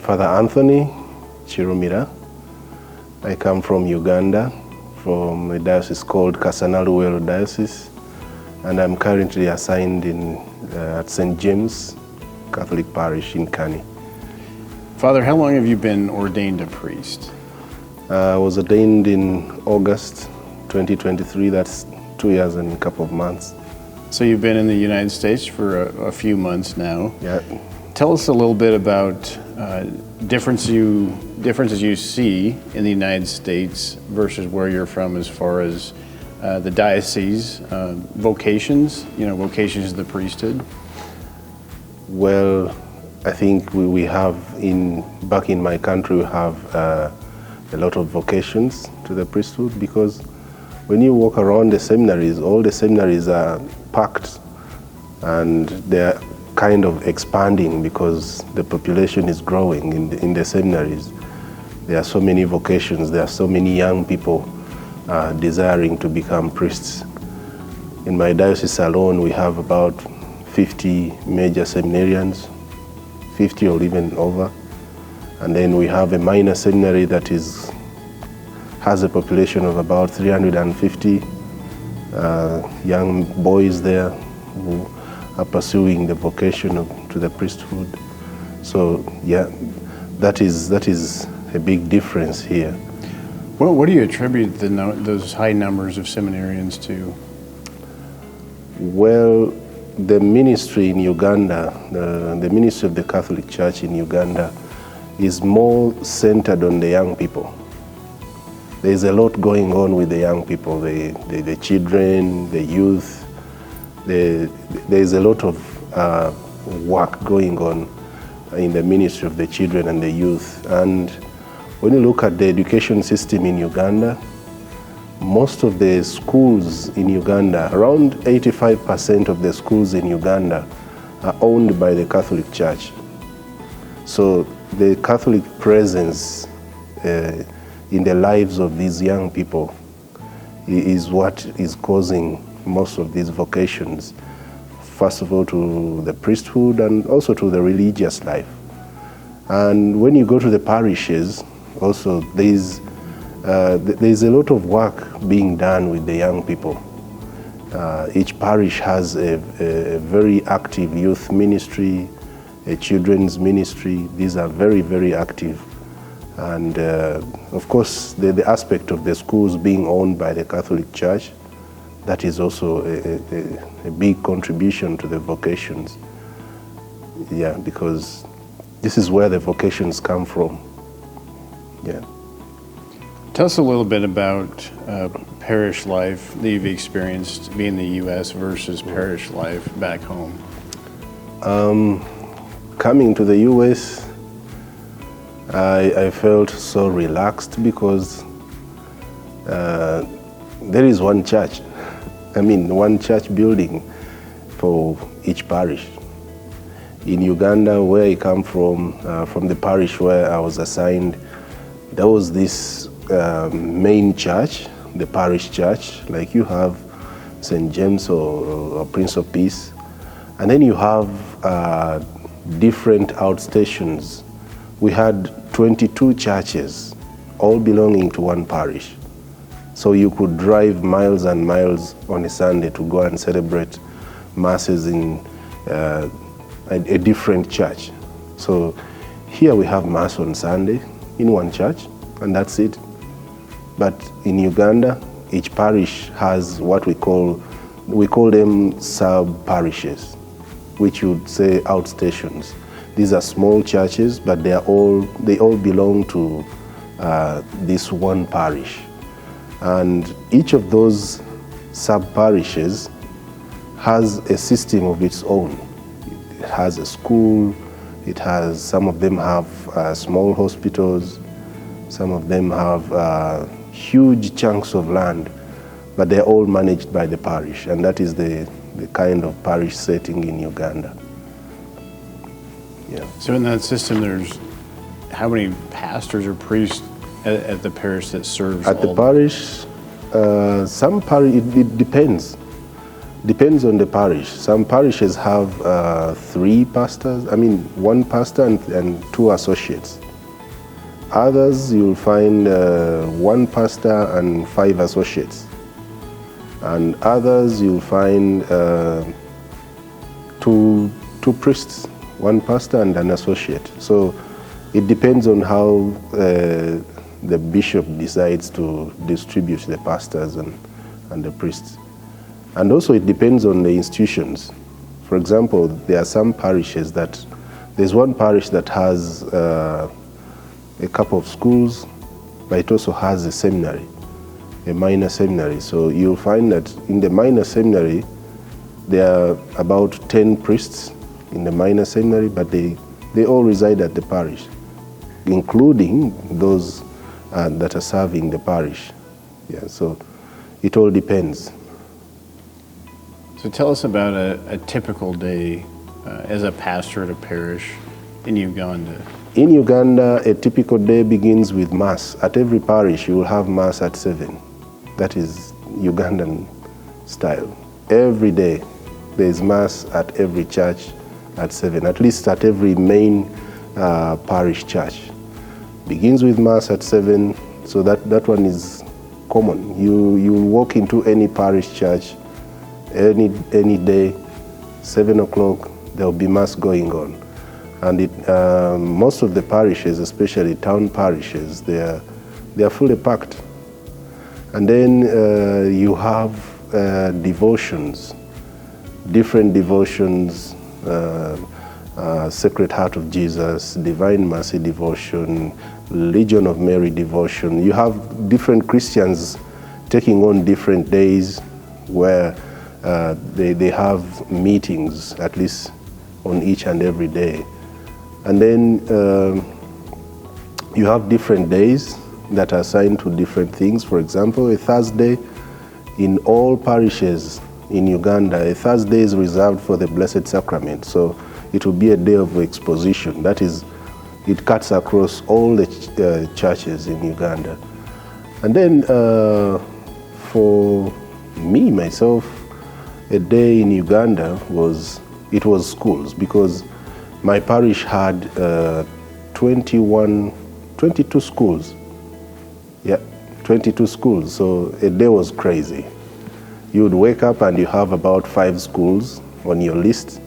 Father Anthony Kirumira. I come from Uganda, from a diocese called Kasanaluwero Diocese, and I'm currently assigned at St. James Catholic Parish in Kani. Father, how long have you been ordained a priest? I was ordained in August 2023, that's 2 years and a couple of months. So you've been in the United States for a few months now. Yeah. Tell us a little bit about differences you see in the United States versus where you're from as far as the diocese, vocations, vocations is the priesthood. Well, I think we have, back in my country, we have a lot of vocations to the priesthood, because when you walk around the seminaries, all the seminaries are packed and they're kind of expanding because the population is growing in the seminaries. There are so many vocations, there are so many young people desiring to become priests. In my diocese alone, we have about 50 major seminarians, 50 or even over. And then we have a minor seminary that has a population of about 350 young boys there who are pursuing the vocation to the priesthood. So yeah, that is a big difference here. Well, what do you attribute those high numbers of seminarians to? Well, the ministry in Uganda, the ministry of the Catholic Church in Uganda is more centered on the young people. There's a lot going on with the young people, the children, the youth. There's a lot of work going on in the ministry of the children and the youth. And when you look at the education system in Uganda, most of the schools in Uganda, around 85% of the schools in Uganda are owned by the Catholic Church. So the Catholic presence in the lives of these young people is what is causing most of these vocations, first of all to the priesthood and also to the religious life. And when you go to the parishes, also there's a lot of work being done with the young people. Each parish has a very active youth ministry, a children's ministry. These are very, very active. And of course, the aspect of the schools being owned by the Catholic Church, that is also a big contribution to the vocations. Yeah, because this is where the vocations come from. Yeah. Tell us a little bit about parish life that you've experienced being in the U.S. versus parish life back home. Coming to the U.S., I felt so relaxed because there is one church. One church building for each parish. In Uganda, where I come from the parish where I was assigned, there was this main church, the parish church, like you have St. James or Prince of Peace, and then you have different outstations. We had 22 churches, all belonging to one parish. So you could drive miles and miles on a Sunday to go and celebrate masses in a different church. So here we have mass on Sunday in one church, and that's it. But in Uganda, each parish has what we call them sub-parishes, which you would say outstations. These are small churches, but they all belong to this one parish. And each of those sub-parishes has a system of its own. It has a school, some of them have small hospitals, some of them have huge chunks of land, but they're all managed by the parish, and that is the kind of parish setting in Uganda. Yeah. So in that system, there's how many pastors or priests at the parish that serves? At the parish, some parish, it depends. Depends on the parish. Some parishes have 3 pastors, one pastor and 2 associates. Others you'll find 1 pastor and 5 associates. And others you'll find 2 priests, 1 pastor and an associate. So it depends on how the bishop decides to distribute the pastors and the priests. And also it depends on the institutions. For example, there are some parishes there's one parish that has a couple of schools, but it also has a seminary, a minor seminary. So you'll find that in the minor seminary, there are about 10 priests in the minor seminary, but they all reside at the parish, including those that are serving the parish. Yeah, so it all depends. So tell us about a typical day as a pastor at a parish in Uganda. In Uganda, a typical day begins with Mass. At every parish, you will have Mass at 7. That is Ugandan style. Every day, there is Mass at every church at 7, at least at every main parish church. Begins with Mass at 7, so that one is common. You walk into any parish church, any day, 7 o'clock, there will be Mass going on. And most of the parishes, especially town parishes, they are fully packed. And then you have devotions, different devotions, Sacred Heart of Jesus, Divine Mercy devotion, Legion of Mary devotion. You have different Christians taking on different days where they have meetings, at least on each and every day. And then you have different days that are assigned to different things. For example, a Thursday in all parishes in Uganda, a Thursday is reserved for the Blessed Sacrament. So it will be a day of exposition. That is, it cuts across all the churches in Uganda. And then for me, myself, a day in Uganda was schools, because my parish had 22 schools. Yeah, 22 schools. So a day was crazy. You would wake up and you have about 5 schools on your list.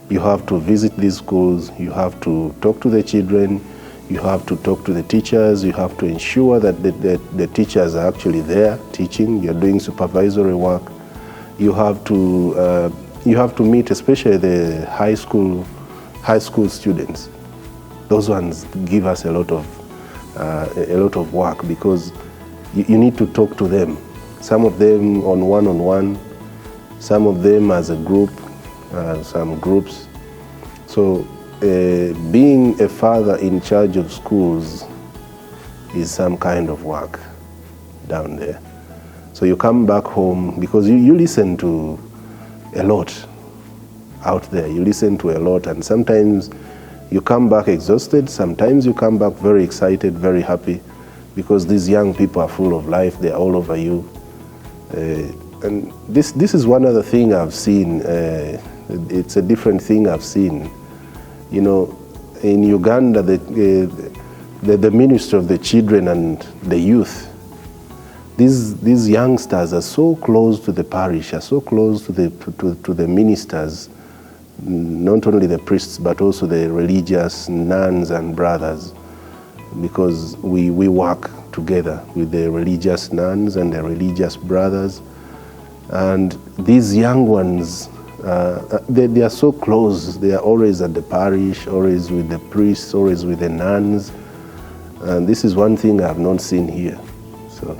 You have to visit these schools. You have to talk to the children. You have to talk to the teachers. You have to ensure that the teachers are actually there teaching. You're doing supervisory work. You have to meet, especially the high school students. Those ones give us a lot of work, because you need to talk to them. Some of them on one-on-one, some of them as a group, some groups. So being a father in charge of schools is some kind of work down there. So you come back home, because you listen to a lot out there. You listen to a lot, and sometimes you come back exhausted. Sometimes you come back very excited, very happy, because these young people are full of life. They're all over you. And this is one other thing I've seen. It's a different thing I've seen. You know, in Uganda, the minister of the children and the youth, these youngsters are so close to the parish, are so close to the ministers, not only the priests, but also the religious nuns and brothers, because we work together with the religious nuns and the religious brothers. And these young ones, they are so close. They are always at the parish, always with the priests, always with the nuns. And this is one thing I have not seen here. So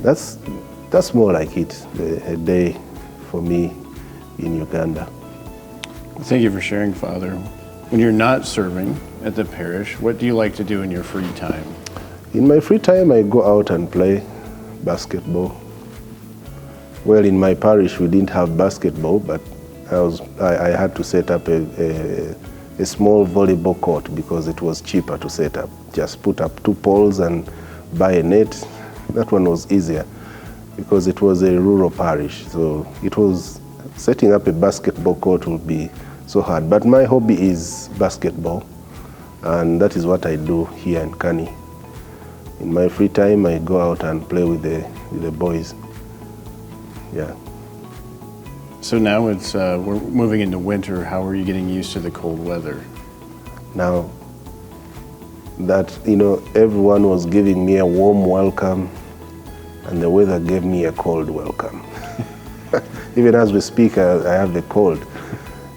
that's more like it, a day for me in Uganda. Thank you for sharing, Father. When you're not serving at the parish, what do you like to do in your free time? In my free time, I go out and play basketball. Well, in my parish, we didn't have basketball, but I had to set up a small volleyball court, because it was cheaper to set up. Just put up 2 poles and buy a net. That one was easier. because it was a rural parish. So it was, setting up a basketball court would be so hard. But my hobby is basketball, and that is what I do here in Kani. In my free time, I go out and play with the boys. Yeah. So now it's we're moving into winter. How are you getting used to the cold weather? Now that, everyone was giving me a warm welcome, and the weather gave me a cold welcome. Even as we speak, I have the cold.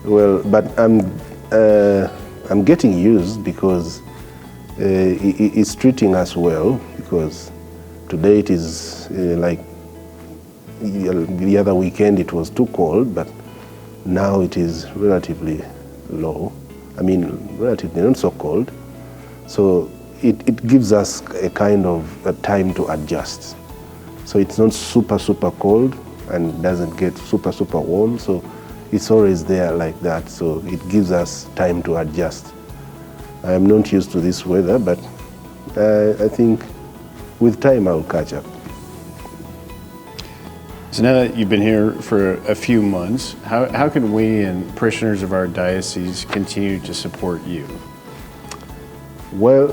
Well, but I'm getting used, because it's treating us well, because today it is like the other weekend it was too cold, but now it is relatively low. I mean, relatively not so cold. So it gives us a kind of a time to adjust. So it's not super, super cold and doesn't get super, super warm. So it's always there like that. So it gives us time to adjust. I am not used to this weather, but I think with time I'll catch up. So now that you've been here for a few months, how can we and parishioners of our diocese continue to support you? Well,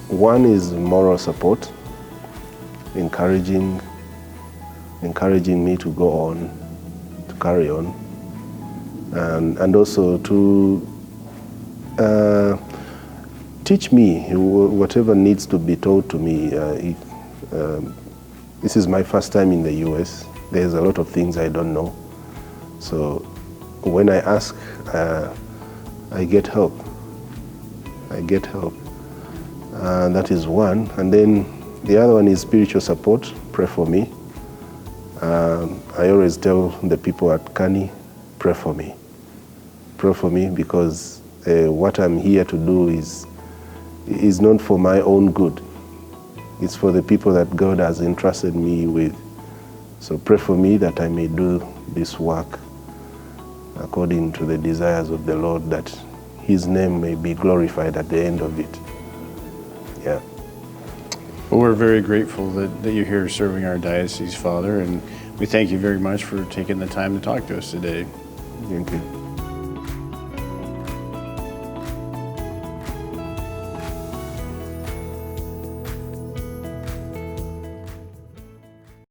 one is moral support, encouraging me to go on, to carry on, and also to teach me whatever needs to be taught to me. This is my first time in the US. There's a lot of things I don't know. So when I ask, I get help. That is one. And then the other one is spiritual support. Pray for me. I always tell the people at Kani, pray for me. Pray for me, because what I'm here to do is not for my own good. It's for the people that God has entrusted me with. So pray for me that I may do this work according to the desires of the Lord, that His name may be glorified at the end of it. Yeah. Well, we're very grateful that you're here serving our diocese, Father, and we thank you very much for taking the time to talk to us today. Thank you.